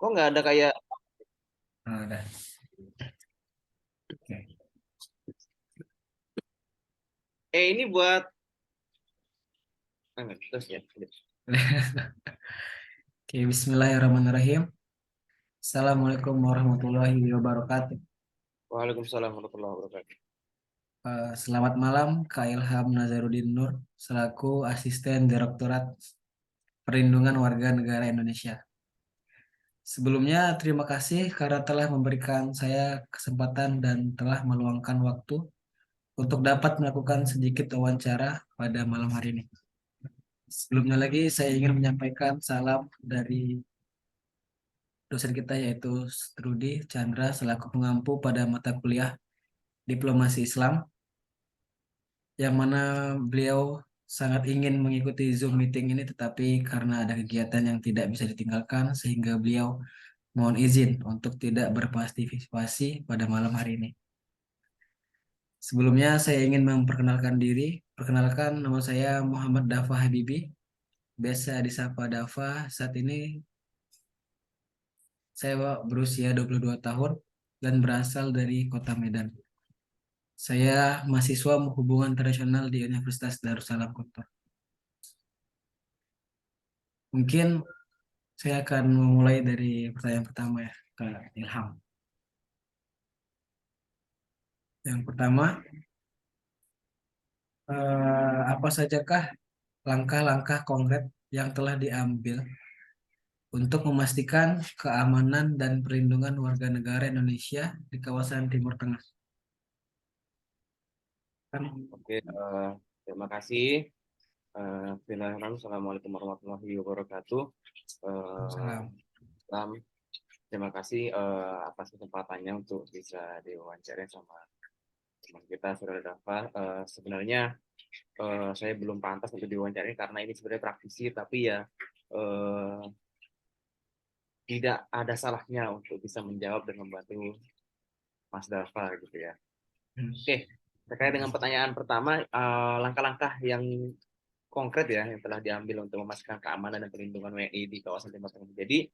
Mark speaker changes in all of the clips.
Speaker 1: Kok nggak ada kayak
Speaker 2: Oh, udah. Oke.
Speaker 1: ini buat terus ya.
Speaker 2: Oke, Bismillahirrahmanirrahim. Assalamualaikum warahmatullahi wabarakatuh.
Speaker 1: Waalaikumsalam warahmatullahi wabarakatuh.
Speaker 2: Selamat malam, Kak Ilham Nazaruddin Nur, selaku Asisten Direktorat Perlindungan Warga Negara Indonesia. Sebelumnya, terima kasih karena telah memberikan saya kesempatan dan telah meluangkan waktu untuk dapat melakukan sedikit wawancara pada malam hari ini. Sebelumnya lagi, saya ingin menyampaikan salam dari dosen kita yaitu Rudi Chandra selaku pengampu pada mata kuliah Diplomasi Islam, yang mana beliau sangat ingin mengikuti Zoom meeting ini, tetapi karena ada kegiatan yang tidak bisa ditinggalkan sehingga beliau mohon izin untuk tidak berpartisipasi pada malam hari ini. Sebelumnya saya ingin memperkenalkan diri. Perkenalkan, nama saya Muhammad Dafa Habibi, biasa disapa Dafa. Saat ini saya berusia 22 tahun dan berasal dari Kota Medan. Saya mahasiswa hubungan internasional di Universitas Darussalam Kota. Mungkin saya akan memulai dari pertanyaan pertama ya, ke Ilham. Yang pertama, apa sajakah langkah-langkah konkret yang telah diambil untuk memastikan keamanan dan perlindungan warga negara Indonesia di kawasan Timur Tengah? Kan,
Speaker 1: Oke, terima kasih. Bismillahirrahmanirrahim. Assalamualaikum warahmatullahi wabarakatuh. Eh,
Speaker 2: salam.
Speaker 1: Salam. Terima kasih atas kesempatannya untuk bisa diwawancara sama teman kita Saudara Dafa. Sebenarnya saya belum pantas untuk diwawancara karena ini sebenarnya praktisi, tapi ya eh, tidak ada salahnya untuk bisa menjawab dan membantu Mas Dafa gitu ya.
Speaker 2: Hmm.
Speaker 1: Oke, terkait dengan pertanyaan pertama, langkah-langkah yang konkret ya yang telah diambil untuk memastikan keamanan dan perlindungan WNI di kawasan Timur Tengah. Jadi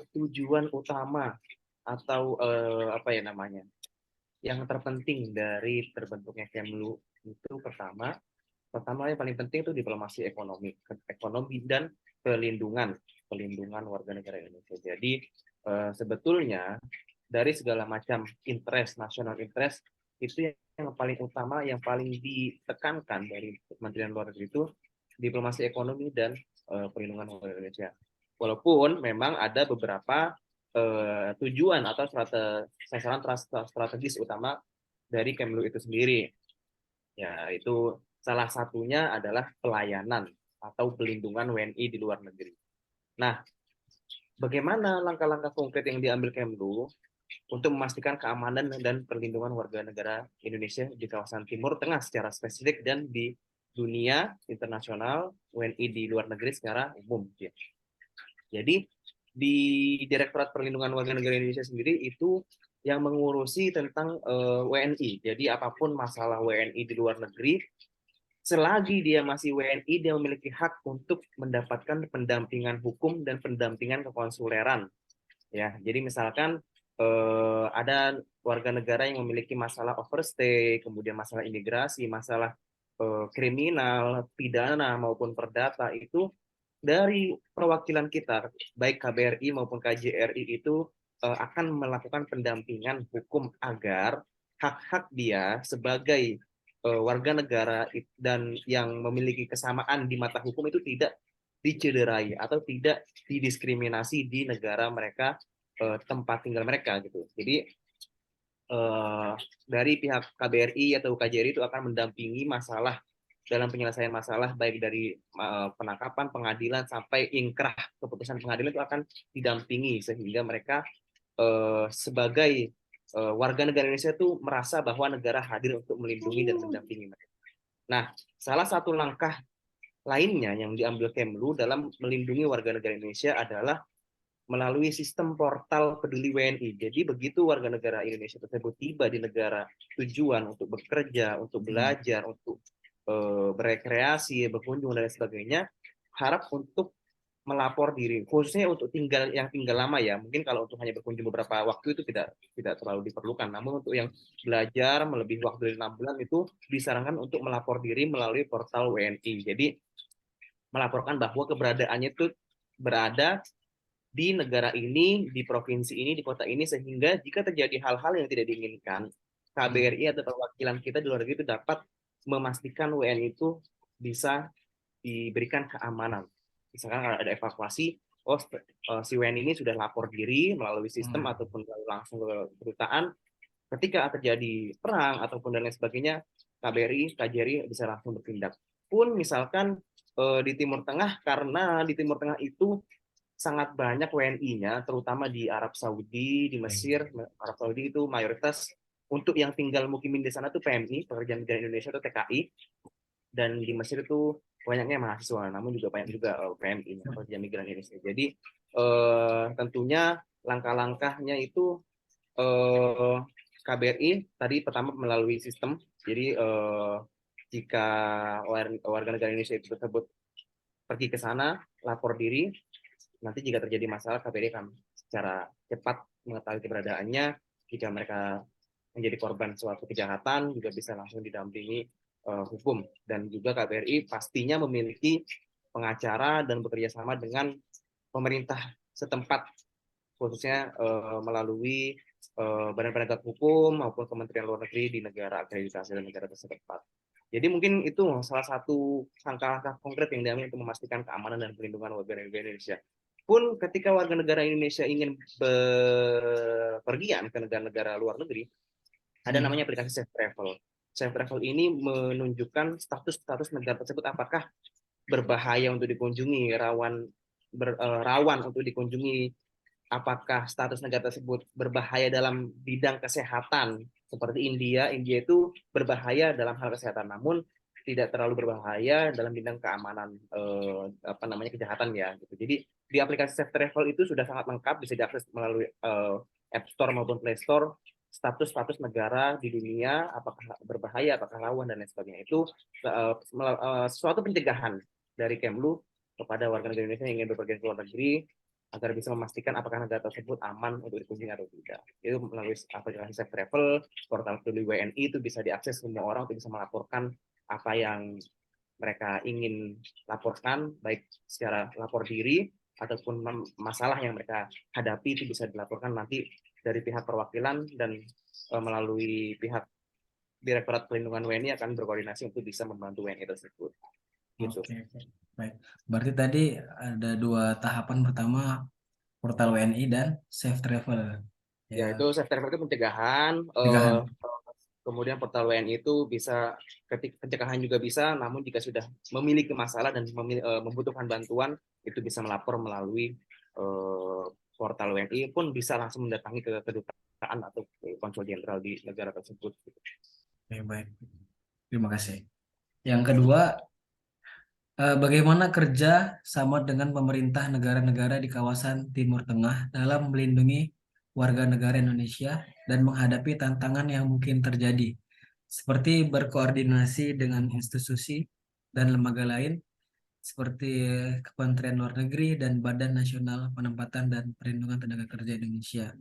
Speaker 1: tujuan utama atau apa ya namanya, yang terpenting dari terbentuknya Kemlu itu pertama yang paling penting itu diplomasi ekonomi dan pelindungan warga negara Indonesia. Jadi sebetulnya dari segala macam interest, nasional interest, itu yang paling utama, yang paling ditekankan dari Kementerian Luar Negeri itu diplomasi ekonomi dan perlindungan warga Indonesia. Walaupun memang ada beberapa tujuan atau sasaran strategis utama dari Kemlu itu sendiri. Ya, itu salah satunya adalah pelayanan atau pelindungan WNI di luar negeri. Nah, bagaimana langkah-langkah konkret yang diambil Kemlu untuk memastikan keamanan dan perlindungan warga negara Indonesia di kawasan Timur Tengah secara spesifik dan di dunia internasional WNI di luar negeri secara umum. Ya. Jadi di Direktorat Perlindungan Warga Negara Indonesia sendiri itu yang mengurusi tentang WNI. Jadi apapun masalah WNI di luar negeri, selagi dia masih WNI, dia memiliki hak untuk mendapatkan pendampingan hukum dan pendampingan kekonsuleran. Ya, jadi misalkan ada warga negara yang memiliki masalah overstay, kemudian masalah imigrasi, masalah kriminal, pidana maupun perdata, itu dari perwakilan kita, baik KBRI maupun KJRI itu akan melakukan pendampingan hukum agar hak-hak dia sebagai warga negara dan yang memiliki kesamaan di mata hukum itu tidak dicederai atau tidak didiskriminasi di negara mereka, tempat tinggal mereka gitu. Jadi dari pihak KBRI atau KJRI itu akan mendampingi masalah dalam penyelesaian masalah baik dari penangkapan, pengadilan sampai ingkrah keputusan pengadilan itu akan didampingi sehingga mereka sebagai warga negara Indonesia itu merasa bahwa negara hadir untuk melindungi dan mendampingi mereka. Nah, salah satu langkah lainnya yang diambil Kemlu dalam melindungi warga negara Indonesia adalah melalui sistem portal peduli WNI. Jadi begitu warga negara Indonesia tersebut tiba di negara tujuan untuk bekerja, untuk belajar, untuk berekreasi, berkunjung dan sebagainya, harap untuk melapor diri, khususnya untuk yang tinggal lama ya. Mungkin kalau untuk hanya berkunjung beberapa waktu itu tidak terlalu diperlukan. Namun untuk yang belajar melebihi waktu dari 6 bulan itu disarankan untuk melapor diri melalui portal WNI. Jadi melaporkan bahwa keberadaannya itu berada di negara ini, di provinsi ini, di kota ini, sehingga jika terjadi hal-hal yang tidak diinginkan, KBRI atau perwakilan kita di luar negeri itu dapat memastikan WNI itu bisa diberikan keamanan. Misalkan kalau ada evakuasi, si WNI ini sudah lapor diri melalui sistem ataupun langsung ke kedutaan. Ketika terjadi perang ataupun dan lain sebagainya, KJRI bisa langsung bertindak. Pun misalkan di Timur Tengah, karena di Timur Tengah itu sangat banyak WNI-nya, terutama di Arab Saudi, di Mesir. Arab Saudi itu mayoritas untuk yang tinggal mukimin di sana tuh PMI, Pekerja Migran Indonesia atau TKI, dan di Mesir itu banyaknya mahasiswa, namun juga banyak juga PMI, Pekerja Migran Indonesia. Jadi tentunya langkah-langkahnya itu KBRI tadi pertama melalui sistem. Jadi jika warga negara Indonesia itu tersebut pergi ke sana, lapor diri, nanti jika terjadi masalah KBRI akan secara cepat mengetahui keberadaannya. Jika mereka menjadi korban suatu kejahatan juga bisa langsung didampingi hukum. Dan juga KBRI pastinya memiliki pengacara dan bekerja sama dengan pemerintah setempat, khususnya melalui badan penegak hukum maupun Kementerian Luar Negeri di negara akreditasi dan negara setempat. Jadi mungkin itu salah satu langkah-langkah konkret yang diambil untuk memastikan keamanan dan perlindungan warga negara Indonesia. Pun ketika warga negara Indonesia ingin berpergian ke negara-negara luar negeri, ada namanya aplikasi Safe Travel. Safe Travel ini menunjukkan status negara tersebut apakah berbahaya untuk dikunjungi, rawan untuk dikunjungi, apakah status negara tersebut berbahaya dalam bidang kesehatan. Seperti India itu berbahaya dalam hal kesehatan, namun tidak terlalu berbahaya dalam bidang keamanan kejahatan ya. Gitu. Jadi di aplikasi Safe Travel itu sudah sangat lengkap, bisa diakses melalui App Store maupun Play Store, status negara di dunia, apakah berbahaya, apakah rawan dan lain sebagainya. Itu suatu pencegahan dari Kemlu kepada warga negara Indonesia yang ingin berpergian ke luar negeri agar bisa memastikan apakah negara tersebut aman untuk dikunjungi atau tidak. Itu melalui aplikasi Safe Travel, portal peduli WNI itu bisa diakses semua orang untuk bisa melaporkan apa yang mereka ingin laporkan, baik secara lapor diri ataupun masalah yang mereka hadapi itu bisa dilaporkan nanti dari pihak perwakilan, dan melalui pihak Direktorat Pelindungan WNI akan berkoordinasi untuk bisa membantu WNI tersebut. Gitu.
Speaker 2: Oke. Baik. Berarti tadi ada dua tahapan, pertama portal WNI dan Safe Travel.
Speaker 1: Ya,
Speaker 2: Ya,
Speaker 1: itu Safe Travel itu pencegahan.
Speaker 2: pencegahan.
Speaker 1: Kemudian portal WNI itu bisa pencegahan juga bisa, namun jika sudah memiliki masalah dan membutuhkan bantuan, itu bisa melapor melalui portal WNI, pun bisa langsung mendatangi ke kedutaan atau konsul jenderal di negara tersebut.
Speaker 2: Oke, baik. Terima kasih. Yang kedua, bagaimana kerja sama dengan pemerintah negara-negara di kawasan Timur Tengah dalam melindungi warga negara Indonesia dan menghadapi tantangan yang mungkin terjadi, seperti berkoordinasi dengan institusi dan lembaga lain, seperti Kementerian Luar Negeri dan Badan Nasional Penempatan dan Perlindungan Tenaga Kerja Indonesia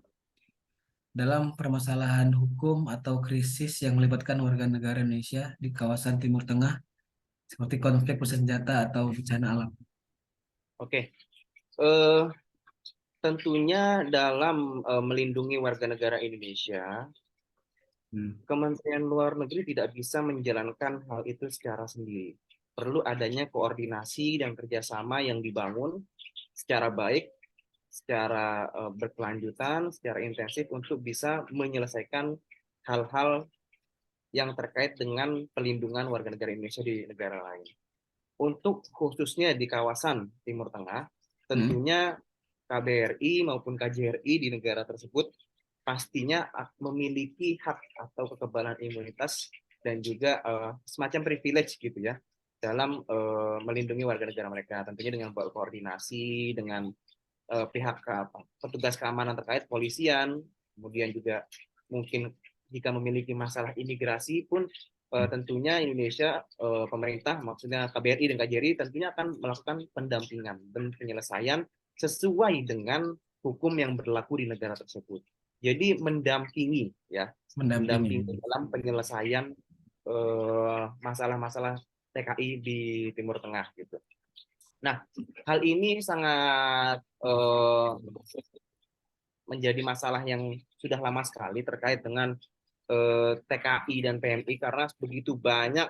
Speaker 2: dalam permasalahan hukum atau krisis yang melibatkan warga negara Indonesia di kawasan Timur Tengah, seperti konflik bersenjata atau bencana alam.
Speaker 1: Oke, tentunya dalam melindungi warga negara Indonesia, Kementerian Luar Negeri tidak bisa menjalankan hal itu secara sendiri. Perlu adanya koordinasi dan kerjasama yang dibangun secara baik, secara berkelanjutan, secara intensif untuk bisa menyelesaikan hal-hal yang terkait dengan pelindungan warga negara Indonesia di negara lain. Untuk khususnya di kawasan Timur Tengah, tentunya KBRI maupun KJRI di negara tersebut pastinya memiliki hak atau kekebalan imunitas dan juga semacam privilege gitu ya dalam melindungi warga negara mereka, tentunya dengan berkoordinasi dengan pihak petugas keamanan terkait, polisian, kemudian juga mungkin jika memiliki masalah imigrasi pun tentunya Indonesia, pemerintah, maksudnya KBRI dan KJRI tentunya akan melakukan pendampingan dan penyelesaian sesuai dengan hukum yang berlaku di negara tersebut. Jadi mendampingi, ya, mendampingi
Speaker 2: Mendampingi.
Speaker 1: dalam penyelesaian masalah-masalah TKI di Timur Tengah gitu. Nah, hal ini sangat menjadi masalah yang sudah lama sekali terkait dengan TKI dan PMI karena begitu banyak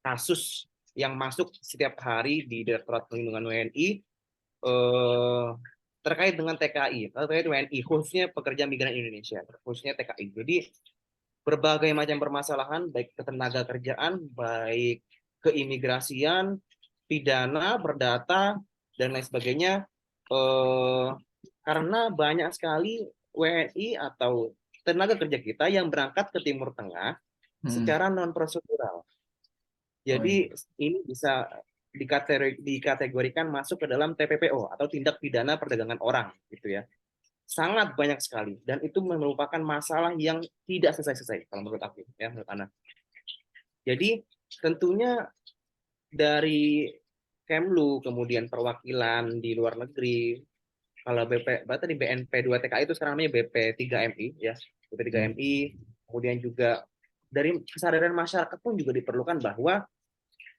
Speaker 1: kasus yang masuk setiap hari di Direktorat Perlindungan WNI terkait dengan TKI, terkait WNI, khususnya pekerja migran Indonesia, khususnya TKI. Jadi berbagai macam permasalahan, baik ketenaga kerjaan, baik keimigrasian, pidana, perdata, dan lain sebagainya. Karena banyak sekali WNI atau tenaga kerja kita yang berangkat ke Timur Tengah secara non prosedural.
Speaker 2: Oh, iya.
Speaker 1: Jadi ini bisa dikategorikan masuk ke dalam TPPO atau tindak pidana perdagangan orang, gitu ya. Sangat banyak sekali dan itu merupakan masalah yang tidak selesai-selesai kalau menurut aku, ya, menurut Ana. Jadi tentunya dari Kemlu, kemudian perwakilan di luar negeri, kalau berarti di BNP2TKI itu sekarang namanya BP3MI, ya, BP3MI, kemudian juga dari kesadaran masyarakat pun juga diperlukan bahwa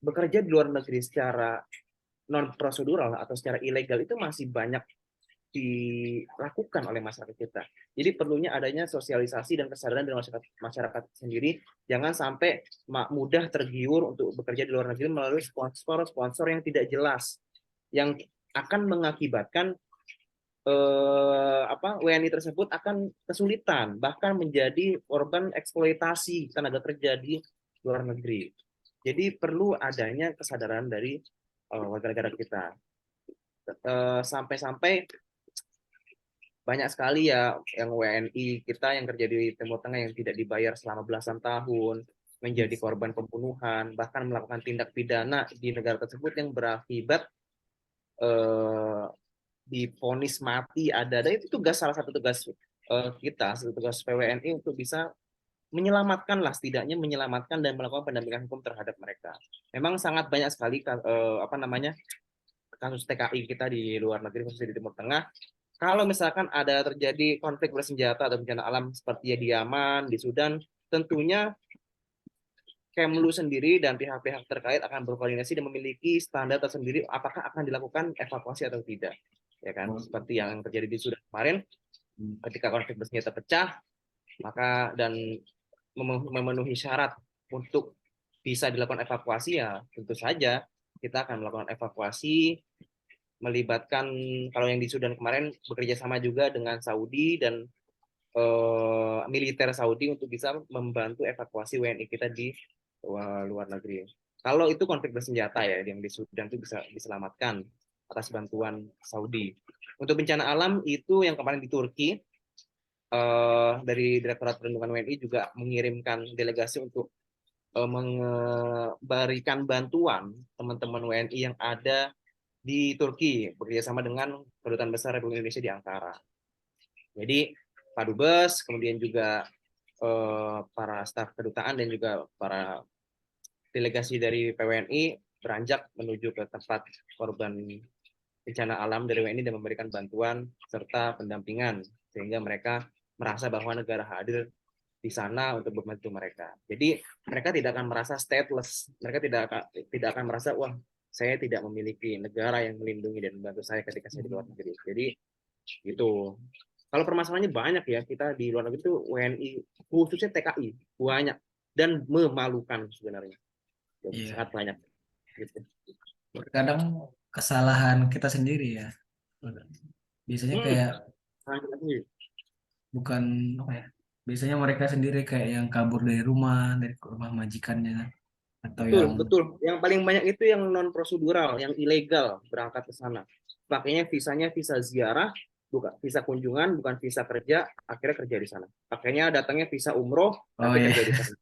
Speaker 1: bekerja di luar negeri secara non prosedural atau secara ilegal itu masih banyak dilakukan oleh masyarakat kita. Jadi perlunya adanya sosialisasi dan kesadaran dari masyarakat sendiri. Jangan sampai mudah tergiur untuk bekerja di luar negeri melalui sponsor-sponsor yang tidak jelas, yang akan mengakibatkan WNI tersebut akan kesulitan, bahkan menjadi korban eksploitasi tenaga kerja di luar negeri. Jadi perlu adanya kesadaran dari warga negara kita. Sampai-sampai banyak sekali ya yang WNI kita yang kerja di Timur Tengah yang tidak dibayar selama belasan tahun, menjadi korban pembunuhan, bahkan melakukan tindak pidana di negara tersebut yang berakibat divonis mati ada. Dan itu salah satu tugas kita, satu tugas PWNI untuk bisa menyelamatkan lah, setidaknya menyelamatkan dan melakukan pendampingan hukum terhadap mereka. Memang sangat banyak sekali kasus TKI kita di luar negeri, khususnya di Timur Tengah. Kalau misalkan ada terjadi konflik bersenjata atau bencana alam seperti di Yaman, di Sudan, tentunya Kemlu sendiri dan pihak-pihak terkait akan berkoordinasi dan memiliki standar tersendiri apakah akan dilakukan evakuasi atau tidak. Ya kan, seperti yang terjadi di Sudan kemarin, ketika konflik bersenjata pecah, maka dan memenuhi syarat untuk bisa dilakukan evakuasi, ya tentu saja kita akan melakukan evakuasi melibatkan, kalau yang di Sudan kemarin bekerja sama juga dengan Saudi dan militer Saudi untuk bisa membantu evakuasi WNI kita di luar negeri. Kalau itu konflik bersenjata ya yang di Sudan itu bisa diselamatkan atas bantuan Saudi. Untuk bencana alam itu yang kemarin di Turki, dari Direktorat Perlindungan WNI juga mengirimkan delegasi untuk memberikan bantuan teman-teman WNI yang ada di Turki bekerjasama dengan Kedutaan Besar Republik Indonesia di Ankara. Jadi Pak Dubes, kemudian juga para staf kedutaan dan juga para delegasi dari PWNI beranjak menuju ke tempat korban bencana alam dari WNI dan memberikan bantuan serta pendampingan sehingga mereka merasa bahwa negara hadir di sana untuk membantu mereka. Jadi mereka tidak akan merasa stateless, mereka tidak akan merasa wah saya tidak memiliki negara yang melindungi dan membantu saya ketika saya di luar negeri. Jadi gitu. Kalau permasalahannya banyak ya, kita di luar negeri itu WNI khususnya TKI banyak dan memalukan sebenarnya.
Speaker 2: Iya.
Speaker 1: Sangat banyak. Gitu.
Speaker 2: Kadang kesalahan kita sendiri ya. Biasanya kayak bukan apa ya? Biasanya mereka sendiri kayak yang kabur dari rumah majikannya atau
Speaker 1: Betul,
Speaker 2: yang
Speaker 1: betul. Yang paling banyak itu yang non prosedural, yang ilegal berangkat ke sana. Pakainya visanya visa ziarah, bukan visa kunjungan, bukan visa kerja, akhirnya kerja di sana. Pakainya datangnya visa umroh,
Speaker 2: oh
Speaker 1: nanti
Speaker 2: ya.
Speaker 1: kerja di sana.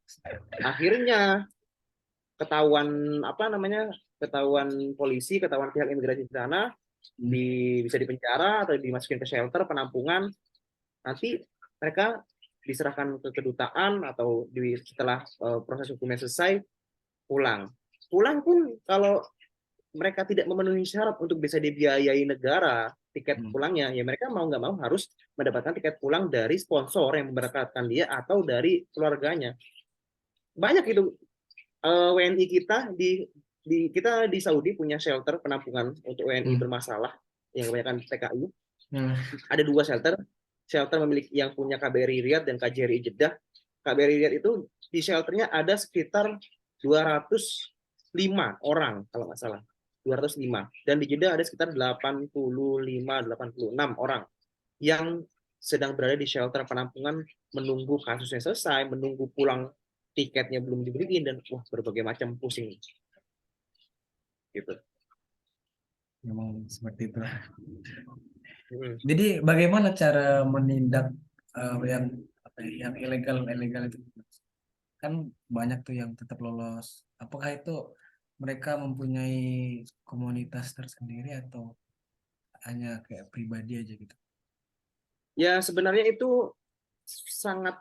Speaker 1: Akhirnya ketahuan ketahuan polisi, ketahuan pihak imigrasi di sana, bisa dipenjara atau dimasukin ke shelter penampungan. Nanti mereka diserahkan ke kedutaan atau setelah proses hukumnya selesai pulang. Pulang pun kalau mereka tidak memenuhi syarat untuk bisa dibiayai negara tiket pulangnya, ya mereka mau nggak mau harus mendapatkan tiket pulang dari sponsor yang memberangkatkan dia atau dari keluarganya. Banyak itu WNI kita kita di Saudi punya shelter penampungan untuk WNI bermasalah yang kebanyakan TKI. Ada 2 shelter. Shelter memiliki yang punya KBRI Riyadh dan KJRI Jeddah. KBRI Riyadh itu di shelternya ada sekitar 205 orang kalau nggak salah. 205. Dan di Jeddah ada sekitar 85-86 orang yang sedang berada di shelter penampungan menunggu kasusnya selesai, menunggu pulang tiketnya belum dibeliin, dan berbagai macam pusing gitu.
Speaker 2: Memang seperti itu. Jadi bagaimana cara menindak yang ilegal itu? Kan banyak tuh yang tetap lolos. Apakah itu mereka mempunyai komunitas tersendiri atau hanya kayak pribadi aja gitu?
Speaker 1: Ya sebenarnya itu sangat,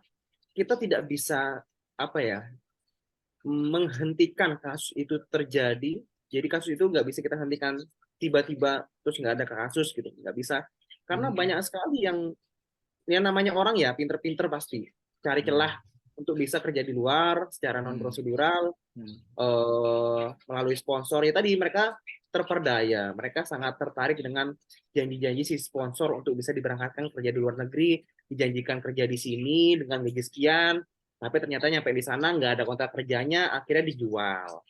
Speaker 1: kita tidak bisa menghentikan kasus itu terjadi. Jadi kasus itu nggak bisa kita hentikan tiba-tiba terus nggak ada kasus gitu, nggak bisa. Karena banyak sekali yang namanya orang ya pinter-pinter pasti cari celah untuk bisa kerja di luar secara non prosedural, melalui sponsor. Ya tadi mereka terperdaya, mereka sangat tertarik dengan janji-janji si sponsor untuk bisa diberangkatkan kerja di luar negeri, dijanjikan kerja di sini dengan gaji sekian, tapi ternyata nyampe di sana nggak ada kontrak kerjanya, akhirnya dijual.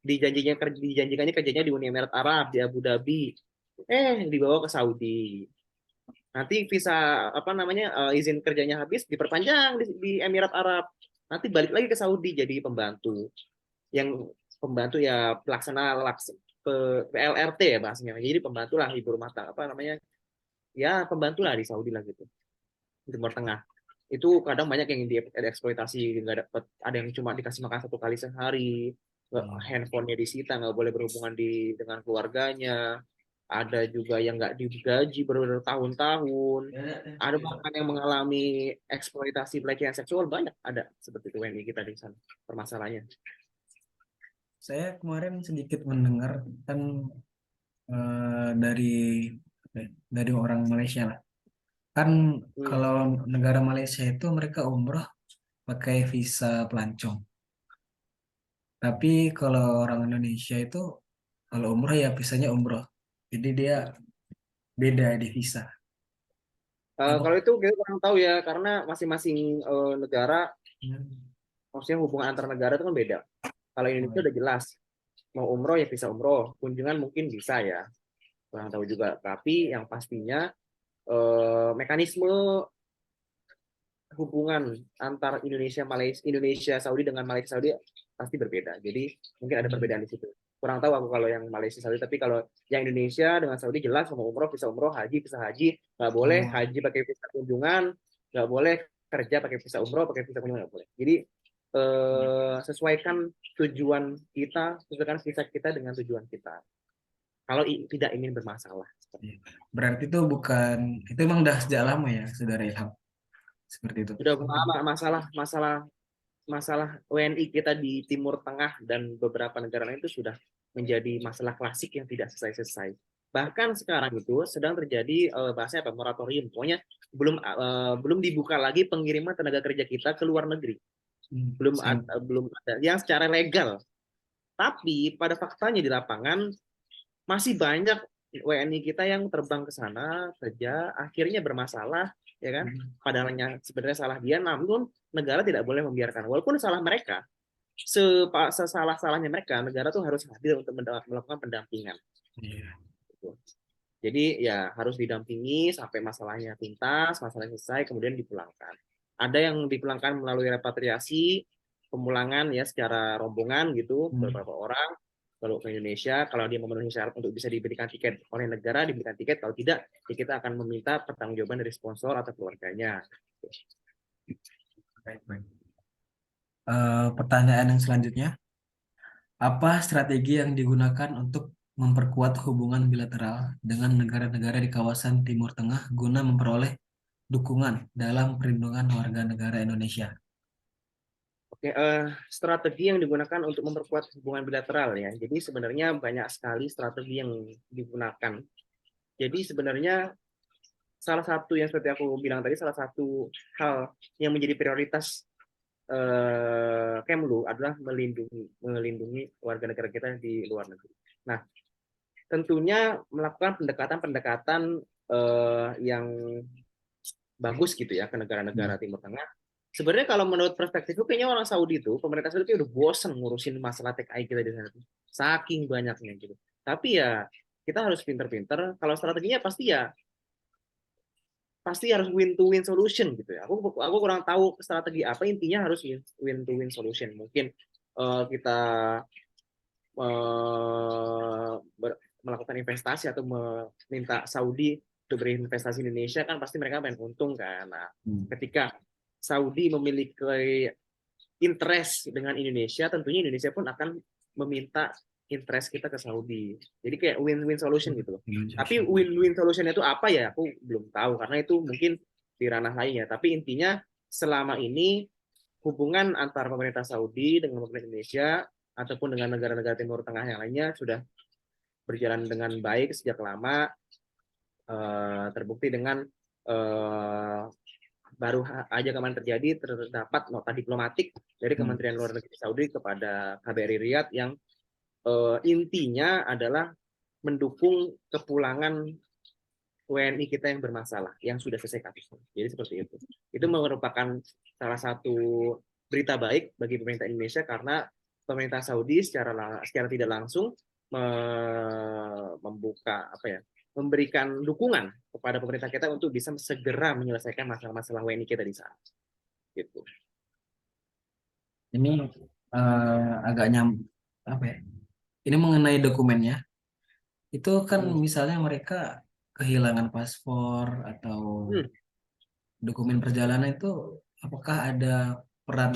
Speaker 1: Dijanjikannya kerjanya di Uni Emirat Arab, di Abu Dhabi, dibawa ke Saudi. Nanti visa izin kerjanya habis, diperpanjang di Emirat Arab, nanti balik lagi ke Saudi jadi pembantu, ya pelaksana PLRT ya bahasanya. Jadi pembantu lah ibu rumah tangga, ya pembantu lah di Saudi lah gitu, di Timur Tengah. Itu kadang banyak yang dieksploitasi, nggak dapat, ada yang cuma dikasih makan 1 kali sehari, handphonenya disita, nggak boleh berhubungan dengan keluarganya. Ada juga yang nggak digaji bertahun-tahun. Ada bahkan yang mengalami eksploitasi pelecehan seksual, banyak ada seperti itu WNI kita di sana permasalahannya.
Speaker 2: Saya kemarin sedikit mendengar kan dari orang Malaysia lah. Kan kalau negara Malaysia itu mereka umroh pakai visa pelancong. Tapi kalau orang Indonesia itu kalau umroh ya visanya umroh. Jadi dia beda di visa.
Speaker 1: Kalau itu kita kurang tahu ya, karena masing-masing negara, maksudnya hubungan antar negara itu kan beda. Kalau Indonesia udah jelas, mau umroh ya bisa umroh, kunjungan mungkin bisa ya, kurang tahu juga. Tapi yang pastinya mekanisme hubungan antar Indonesia Saudi dengan Malaysia Saudi pasti berbeda. Jadi mungkin ada perbedaan di situ. Kurang tahu aku kalau yang Malaysia Saudi, tapi kalau yang Indonesia dengan Saudi jelas, mau umroh bisa umroh, haji bisa haji, nggak boleh haji pakai visa kunjungan, nggak boleh kerja pakai visa umroh, pakai visa kunjungan nggak boleh. Jadi sesuaikan sesuaikan visa kita dengan tujuan kita. Kalau tidak ingin bermasalah.
Speaker 2: Berarti itu emang udah sejak lama ya, Saudara Ilham? Seperti itu.
Speaker 1: Sudah lama masalah WNI kita di Timur Tengah dan beberapa negara lain itu sudah menjadi masalah klasik yang tidak selesai-selesai. Bahkan sekarang itu sedang terjadi bahasanya moratorium. Pokoknya belum dibuka lagi pengiriman tenaga kerja kita ke luar negeri. Belum ada yang secara legal. Tapi pada faktanya di lapangan masih banyak WNI kita yang terbang ke sana kerja, akhirnya bermasalah, ya kan? Padahalnya sebenarnya salah dia, namun negara tidak boleh membiarkan. Walaupun salah mereka, sesalah-salahnya mereka, negara tuh harus hadir untuk melakukan pendampingan. Jadi ya harus didampingi sampai masalahnya tuntas, masalahnya selesai, kemudian dipulangkan. Ada yang dipulangkan melalui repatriasi, pemulangan ya secara rombongan gitu, beberapa orang. Kalau ke Indonesia, kalau dia memenuhi syarat untuk bisa diberikan tiket oleh negara, diberikan tiket. Kalau tidak, ya kita akan meminta pertanggungjawaban dari sponsor atau keluarganya.
Speaker 2: Pertanyaan yang selanjutnya, apa strategi yang digunakan untuk memperkuat hubungan bilateral dengan negara-negara di kawasan Timur Tengah guna memperoleh dukungan dalam perlindungan warga negara Indonesia?
Speaker 1: Oke, strategi yang digunakan untuk memperkuat hubungan bilateral ya. Jadi sebenarnya banyak sekali strategi yang digunakan. Jadi sebenarnya salah satu yang seperti aku bilang tadi, salah satu hal yang menjadi prioritas Kemlu adalah melindungi warga negara kita di luar negeri. Nah, tentunya melakukan pendekatan-pendekatan yang bagus gitu ya ke negara-negara Timur Tengah. Sebenarnya kalau menurut perspektifku kayaknya orang Saudi itu, pemerintah Saudi itu udah bosen ngurusin masalah TKI kita di sana. Saking banyaknya gitu. Tapi ya kita harus pinter-pinter. Kalau strateginya pasti harus win to win solution gitu ya. Aku kurang tahu strategi apa, intinya harus win to win solution. Mungkin kita melakukan investasi atau meminta Saudi untuk berinvestasi di Indonesia, kan pasti mereka main untung kan. Nah, ketika Saudi memiliki interest dengan Indonesia, tentunya Indonesia pun akan meminta interest kita ke Saudi. Jadi kayak win-win solution gitu loh. Tapi win-win solution itu apa ya? Aku belum tahu karena itu mungkin di ranah lainnya. Tapi intinya selama ini hubungan antara pemerintah Saudi dengan pemerintah Indonesia ataupun dengan negara-negara Timur Tengah yang lainnya sudah berjalan dengan baik sejak lama. Terbukti dengan baru aja kemarin terdapat nota diplomatik dari Kementerian Luar Negeri Saudi kepada KBRI Riyadh yang intinya adalah mendukung kepulangan WNI kita yang bermasalah, yang sudah selesai kasusnya. Jadi seperti itu. Itu merupakan salah satu berita baik bagi pemerintah Indonesia karena pemerintah Saudi secara tidak langsung membuka memberikan dukungan kepada pemerintah kita untuk bisa segera menyelesaikan masalah-masalah WNI kita di sana. Gitu.
Speaker 2: Ini agak apa ya? Ini mengenai dokumennya. Itu kan misalnya mereka kehilangan paspor atau dokumen perjalanan itu, apakah ada peran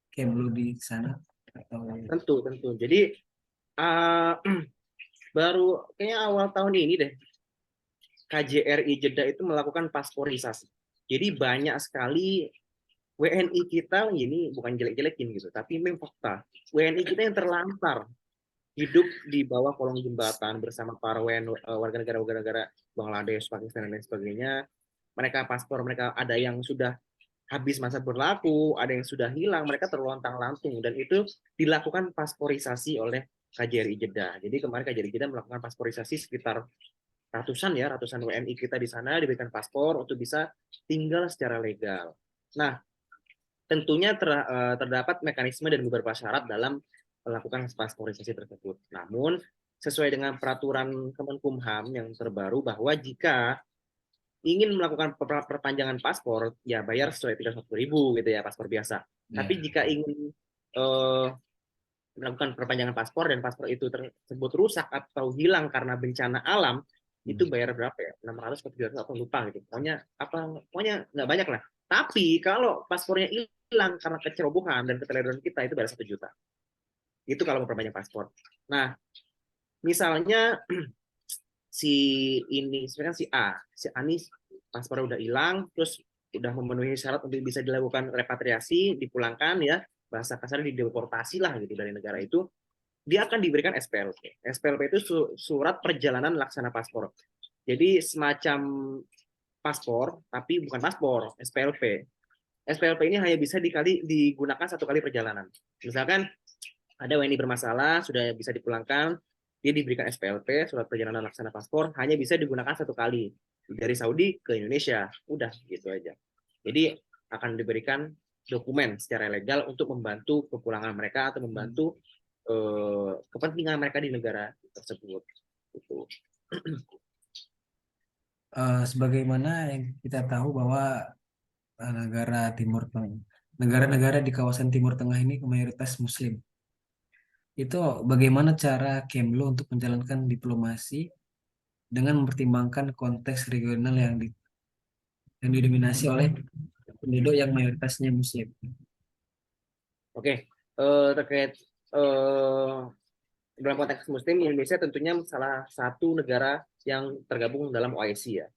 Speaker 2: Kemlu di sana?
Speaker 1: Tentu. Jadi baru kayaknya awal tahun ini deh KJRI Jeddah itu melakukan pasporisasi. Jadi banyak sekali WNI kita, ini bukan jelek-jelekin gitu, tapi memang fakta. WNI kita yang terlantar hidup di bawah kolong jembatan bersama para warga negara Bangladesh, Pakistan dan lain sebagainya. Mereka ada yang sudah habis masa berlaku, ada yang sudah hilang, mereka terlontang-lantung dan itu dilakukan pasporisasi oleh KJRI Jeddah. Jadi kemarin KJRI Jeddah melakukan pasporisasi sekitar ratusan WNI kita di sana diberikan paspor untuk bisa tinggal secara legal. Nah, tentunya terdapat mekanisme dan beberapa syarat dalam melakukan pasporisasi tersebut. Namun, sesuai dengan peraturan Kemenkumham yang terbaru bahwa jika ingin melakukan perpanjangan paspor, ya bayar sesuai 31.000 gitu ya, paspor biasa. Tapi jika ingin melakukan perpanjangan paspor dan paspor itu tersebut rusak atau hilang karena bencana alam, itu bayar berapa ya? 600 atau 700 atau lupa gitu. Pokoknya nggak banyak lah. Tapi kalau paspornya hilang karena kecerobohan dan keteledoran kita, itu bayar 1 juta. Itu kalau mau perpanjang paspor. Nah, misalnya sebenarnya si A ini paspornya udah hilang, terus udah memenuhi syarat untuk bisa dilakukan repatriasi, dipulangkan ya, bahasa kasarnya dideportasi lah gitu dari negara itu, dia akan diberikan SPLP. SPLP itu surat perjalanan laksana paspor. Jadi semacam paspor, tapi bukan paspor, SPLP. SPLP ini hanya bisa digunakan 1 kali perjalanan. Misalkan ada WNI bermasalah, sudah bisa dipulangkan, dia diberikan SPLP, surat perjalanan laksana paspor, hanya bisa digunakan 1 kali. Dari Saudi ke Indonesia, udah gitu aja. Jadi akan diberikan dokumen secara legal untuk membantu kepulangan mereka atau membantu kepentingan mereka di negara tersebut. Gitu.
Speaker 2: Sebagaimana yang kita tahu bahwa negara-negara di kawasan Timur Tengah ini mayoritas Muslim. Itu bagaimana cara Kemlu untuk menjalankan diplomasi dengan mempertimbangkan konteks regional yang didominasi oleh penduduk yang mayoritasnya Muslim.
Speaker 1: Oke, terkait dalam konteks Muslim, Indonesia tentunya salah satu negara yang tergabung dalam OIC ya,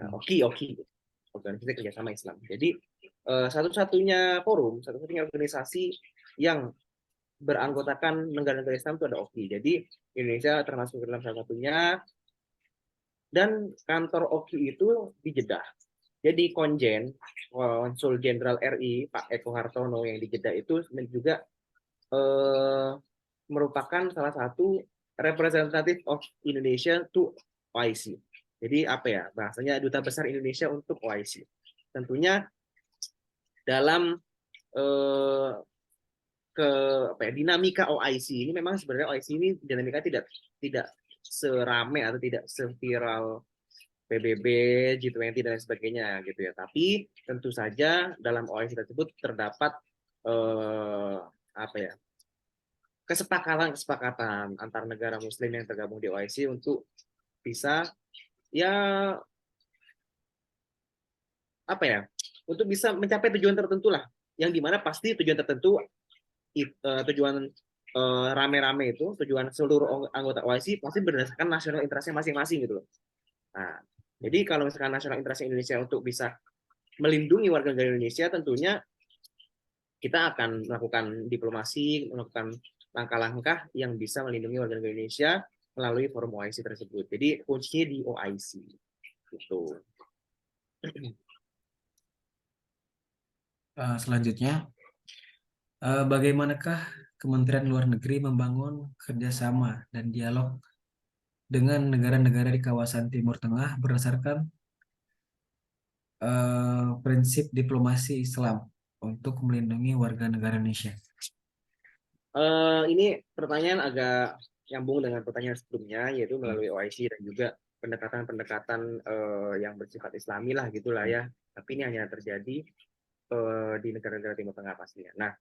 Speaker 1: OKI. organisasi kerjasama Islam. Jadi satu-satunya forum, satu-satunya organisasi yang beranggotakan negara-negara Islam itu ada OKI. Jadi Indonesia termasuk dalam salah satunya, dan kantor OKI itu di Jeddah. Jadi Konsul Jenderal RI Pak Eko Hartono yang di Jeddah itu juga merupakan salah satu representative of Indonesia to OIC. Jadi apa ya bahasanya, duta besar Indonesia untuk OIC. Tentunya dalam eh, ke apa ya, dinamika OIC ini, memang sebenarnya OIC ini dinamika tidak serame atau tidak seviral PBB, G20 dan sebagainya gitu ya. Tapi tentu saja dalam OIC tersebut terdapat apa ya, kesepakatan antar negara Muslim yang tergabung di OIC untuk bisa ya apa ya, untuk bisa mencapai tujuan tertentu lah, yang dimana pasti tujuan tertentu, tujuan rame-rame itu, tujuan seluruh anggota OIC pasti berdasarkan nasional interestnya masing-masing gitu loh. Nah, jadi kalau misalkan nasional interest Indonesia untuk bisa melindungi warga negara Indonesia, tentunya kita akan melakukan diplomasi, melakukan langkah-langkah yang bisa melindungi warga negara Indonesia melalui forum OIC tersebut. Jadi kuncinya di OIC gitu.
Speaker 2: Selanjutnya, bagaimanakah Kementerian Luar Negeri membangun kerjasama dan dialog dengan negara-negara di kawasan Timur Tengah berdasarkan prinsip diplomasi Islam untuk melindungi warga negara Indonesia?
Speaker 1: Ini pertanyaan agak nyambung dengan pertanyaan sebelumnya, yaitu melalui OIC dan juga pendekatan-pendekatan yang bersifat Islami lah gitulah ya. Tapi ini hanya terjadi di negara-negara Timur Tengah pastinya. Nah,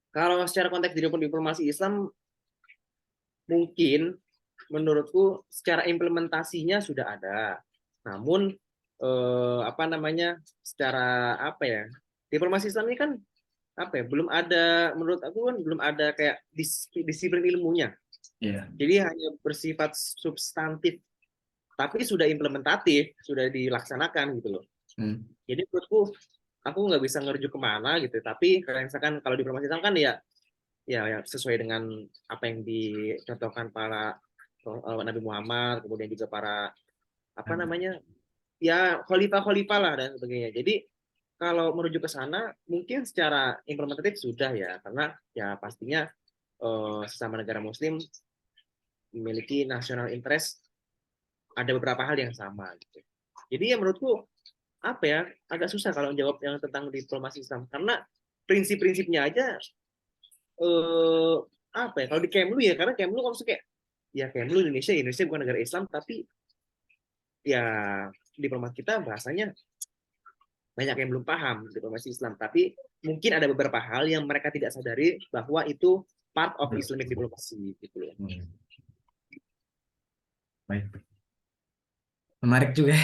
Speaker 1: kalau secara konteks diplomasi Islam, mungkin menurutku secara implementasinya sudah ada. Namun apa namanya, secara apa ya, diplomasi Islam ini kan apa ya, belum ada, menurut aku kan belum ada kayak disiplin ilmunya.
Speaker 2: Iya.
Speaker 1: Jadi hanya bersifat substantif, tapi sudah implementatif, sudah dilaksanakan gitu loh. Jadi menurutku aku nggak bisa ngerujuk kemana gitu. Tapi kalau misalkan kalau diplomasi Islam kan ya sesuai dengan apa yang dicontohkan para Nabi Muhammad, kemudian juga para apa namanya, ya khalifah-khalifah lah dan sebagainya. Jadi kalau merujuk ke sana mungkin secara implementatif sudah ya, karena ya pastinya sesama negara Muslim memiliki national interest, ada beberapa hal yang sama gitu. Jadi ya menurutku apa ya, agak susah kalau jawab yang tentang diplomasi Islam, karena prinsip-prinsipnya aja apa ya, kalau di Kemlu ya, karena Kemlu kalau kayak ya Kemlu Indonesia bukan negara Islam, tapi ya diplomat kita bahasanya banyak yang belum paham diplomasi Islam, tapi mungkin ada beberapa hal yang mereka tidak sadari bahwa itu part of Islamic diplomasi gitu loh.
Speaker 2: Baik. Menarik juga.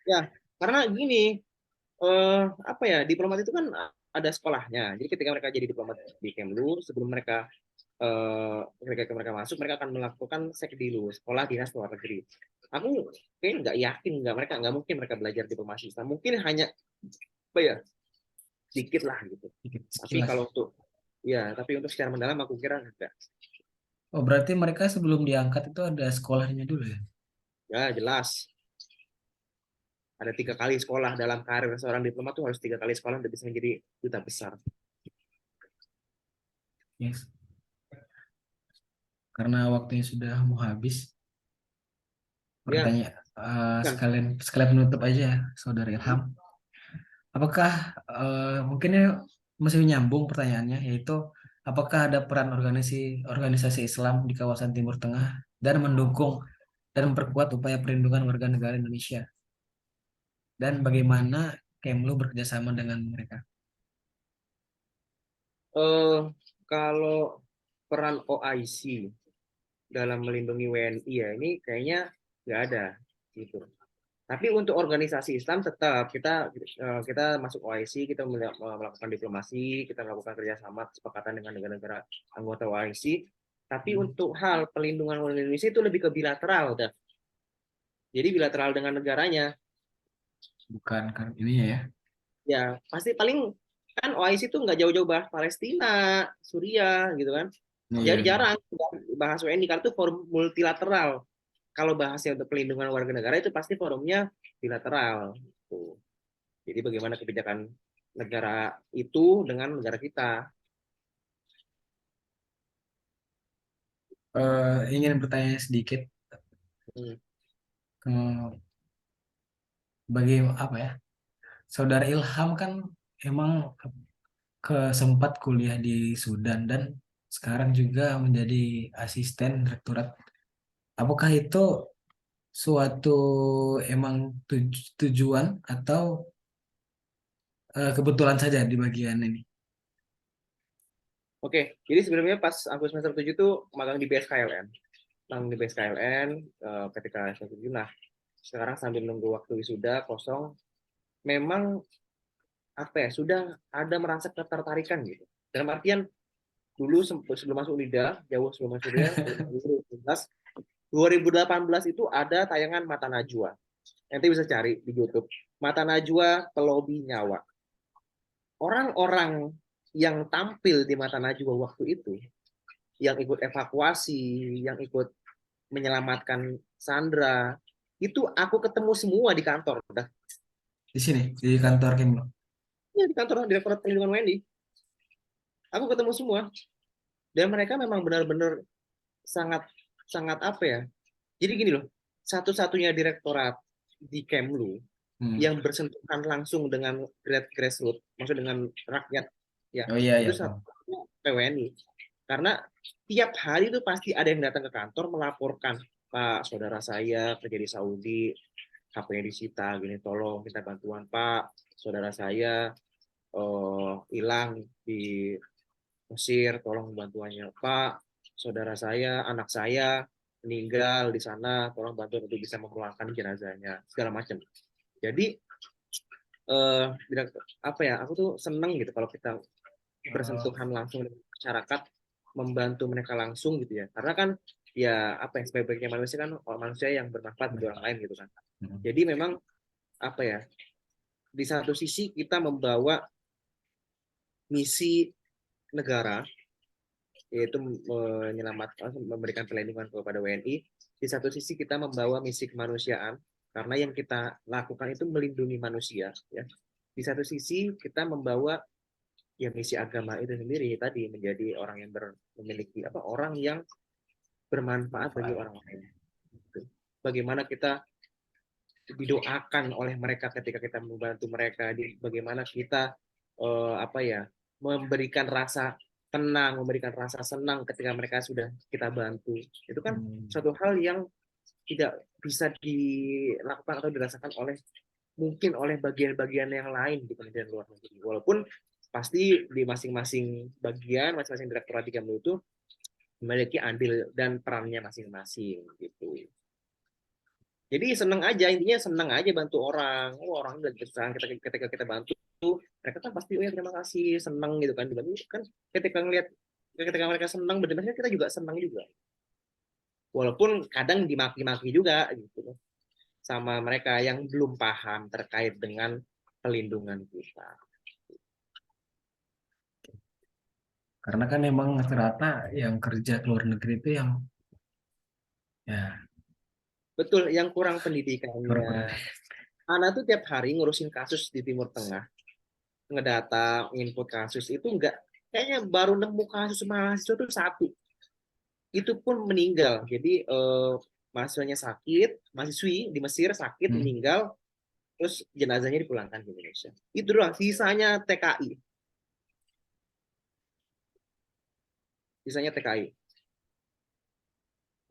Speaker 1: Ya, karena gini, apa ya, diplomat itu kan ada sekolahnya. Jadi ketika mereka jadi diplomat di Kemlu, sebelum ketika mereka masuk, mereka akan melakukan sekdilu, sekolah dinas luar negeri. Aku kayak nggak yakin, nggak mungkin mereka belajar diplomasi Islam. Mungkin hanya apa ya, sedikit lah gitu. Tapi kalau untuk tapi untuk secara mendalam aku kira enggak.
Speaker 2: Oh, berarti mereka sebelum diangkat itu ada sekolahnya dulu ya?
Speaker 1: Ya jelas. Ada 3 kali sekolah dalam karir seorang diplomat, tuh harus 3 kali sekolah untuk bisa menjadi duta besar.
Speaker 2: Yes. Karena waktunya sudah mau habis, pertanyaan sekalian menutup aja, Saudara Ilham. Apakah mungkin masih nyambung pertanyaannya, yaitu apakah ada peran organisasi Islam di kawasan Timur Tengah dan mendukung dan memperkuat upaya perlindungan warga negara Indonesia, dan bagaimana Kemlu bekerjasama dengan mereka?
Speaker 1: Kalau peran OIC dalam melindungi WNI ya, ini kayaknya nggak ada gitu. Tapi untuk organisasi Islam tetap kita masuk OIC, kita melakukan diplomasi, kita melakukan kerjasama kesepakatan dengan negara-negara anggota OIC. Tapi untuk hal pelindungan Indonesia itu lebih ke bilateral, dah. Jadi bilateral dengan negaranya.
Speaker 2: bukan kan ini ya.
Speaker 1: Ya pasti paling kan OIC itu nggak jauh-jauh bahas Palestina, Suriah gitu kan. Jadi
Speaker 2: Iya.
Speaker 1: jarang bahas WNI karena itu forum multilateral. Kalau bahasnya untuk pelindungan warga negara itu pasti forumnya bilateral. Gitu. Jadi bagaimana kebijakan negara itu dengan negara kita.
Speaker 2: Ingin bertanya sedikit,
Speaker 1: Hmm.
Speaker 2: eh, bagi apa ya? Saudara Ilham kan emang sempat kuliah di Sudan dan sekarang juga menjadi asisten direktorat. Apakah itu suatu emang tujuan atau kebetulan saja di bagian ini?
Speaker 1: Oke, jadi sebenarnya pas aku semester 7 tuh magang di BSKLN. Magang di BSKLN ketika semester 7. Nah, sekarang sambil nunggu waktu wisuda kosong, memang apa ya, sudah ada merasa ketertarikan gitu. Dalam artian dulu sebelum masuk Unida, jauh sebelum masuk Unida, 2018 itu ada tayangan Mata Najwa. Nanti bisa cari di YouTube. Mata Najwa Pelobi Nyawa. Orang-orang yang tampil di Mata Najwa waktu itu, yang ikut evakuasi, yang ikut menyelamatkan Sandra, itu aku ketemu semua di kantor.
Speaker 2: Di sini, di kantor Kemlu.
Speaker 1: Ya, di kantor Direktorat Perlindungan WNI. Aku ketemu semua. Dan mereka memang benar-benar sangat sangat apa ya? Jadi gini loh, satu-satunya direktorat di Kemlu
Speaker 2: Hmm.
Speaker 1: yang bersentuhan langsung dengan grassroots, maksud dengan rakyat, ya
Speaker 2: Oh iya
Speaker 1: itu
Speaker 2: ya,
Speaker 1: satu
Speaker 2: Bang.
Speaker 1: PWNI. Karena tiap hari itu pasti ada yang datang ke kantor melaporkan, Pak, saudara saya kerja di Saudi, HP-nya disita, gini, tolong minta bantuan, Pak, saudara saya hilang di Mesir, tolong bantuannya, Pak, saudara saya, anak saya meninggal di sana, tolong bantu untuk bisa memulangkan jenazahnya, segala macam. Jadi apa ya, aku tuh seneng gitu kalau kita bersentuhan langsung dengan masyarakat, membantu mereka langsung gitu ya, karena kan ya apa ya, sebaik-baiknya manusia kan manusia yang bermanfaat bagi orang lain gitu kan.
Speaker 2: Hmm.
Speaker 1: Jadi memang apa ya, di satu sisi kita membawa misi negara, yaitu menyelamatkan, memberikan perlindungan kepada WNI. Di satu sisi kita membawa misi kemanusiaan, karena yang kita lakukan itu melindungi manusia ya. Di satu sisi kita membawa ya misi agama itu sendiri tadi, menjadi orang yang memiliki apa, orang yang bermanfaat bagi
Speaker 2: Manfaat.
Speaker 1: orang lain. Bagaimana kita didoakan oleh mereka ketika kita membantu mereka, bagaimana kita apa ya, memberikan rasa tenang, memberikan rasa senang ketika mereka sudah kita bantu. Itu kan
Speaker 2: Hmm.
Speaker 1: suatu hal yang tidak bisa dilakukan atau dirasakan oleh mungkin oleh bagian-bagian yang lain di Kementerian Luar Negeri. Walaupun pasti di masing-masing bagian, masing-masing direktorat di Kemlu itu memiliki andil dan perannya masing-masing gitu. Jadi senang aja, intinya senang aja bantu orang. Oh, orang udah kesusahan, kita ketika kita bantu, mereka kan pasti oh ya terima kasih, senang gitu kan. Dibantu kan ketika ngelihat, ketika mereka senang, benar-benar kita juga senang juga. Walaupun kadang dimaki-maki juga gitu sama mereka yang belum paham terkait dengan pelindungan kita.
Speaker 2: Karena kan emang rata-rata yang kerja ke luar negeri itu yang ya
Speaker 1: Betul, yang kurang
Speaker 2: kurang
Speaker 1: pendidikannya.
Speaker 2: kurang.
Speaker 1: Anak tuh tiap hari ngurusin kasus di Timur Tengah, ngedata, input kasus itu enggak, kayaknya baru nemu kasus mahasiswa tuh satu. Itu pun meninggal. Jadi mahasiswanya sakit, mahasiswi di Mesir sakit,
Speaker 2: Hmm.
Speaker 1: meninggal, terus jenazahnya dipulangkan ke Indonesia. Itu doang, sisanya TKI. Sisanya TKI.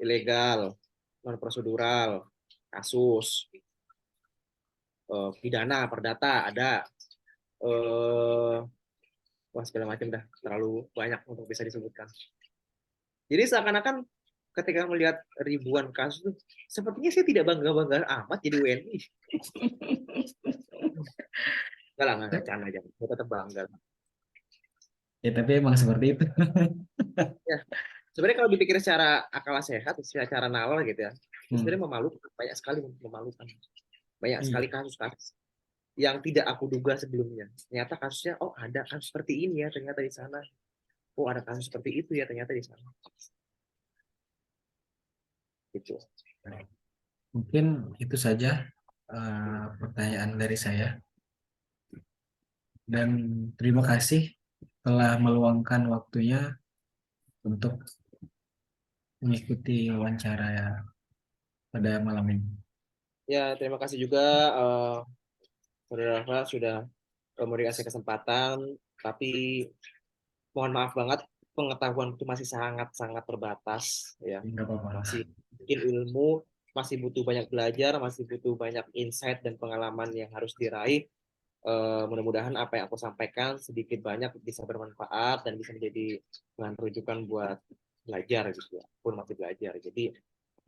Speaker 1: Ilegal, non prosedural, kasus, pidana, perdata ada. Eh, wah segala macam dah, terlalu banyak untuk bisa disebutkan. Jadi seakan-akan ketika melihat ribuan kasus tuh, sepertinya saya tidak bangga-bangga amat jadi WNI. Enggak lah, nggak canda aja. Saya tetap bangga.
Speaker 2: Ya tapi emang seperti itu.
Speaker 1: Ya, sebenarnya kalau dipikir secara akal sehat, secara nalar gitu ya,
Speaker 2: Hmm.
Speaker 1: sebenarnya memalukan, banyak sekali memalukan, banyak sekali
Speaker 2: Iya.
Speaker 1: kasus-kasus. yang tidak aku duga sebelumnya. Ternyata kasusnya, oh ada kasus seperti ini ya ternyata di sana. Oh ada kasus seperti itu ya ternyata di sana. Gitu.
Speaker 2: Mungkin itu saja pertanyaan dari saya. Dan terima kasih telah meluangkan waktunya untuk mengikuti wawancara ya pada malam ini.
Speaker 1: Ya terima kasih juga Saudara Rafa sudah memberikan saya kesempatan, tapi mohon maaf banget pengetahuan itu masih sangat-sangat terbatas ya.
Speaker 2: Enggak apa-apa.
Speaker 1: Masih mungkin ilmu, masih butuh banyak belajar, masih butuh banyak insight dan pengalaman yang harus diraih. Mudah-mudahan apa yang aku sampaikan sedikit banyak bisa bermanfaat dan bisa menjadi bahan rujukan buat belajar gitu ya. Pun masih belajar. Jadi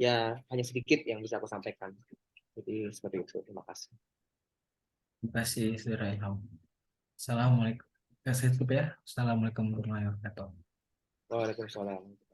Speaker 1: ya hanya sedikit yang bisa aku sampaikan. Jadi seperti itu. Terima kasih.
Speaker 2: Terima kasih, Saudara Ilham. Assalamualaikum. Saya tutup ya. Assalamualaikum warahmatullahi wabarakatuh.
Speaker 1: Waalaikumsalam.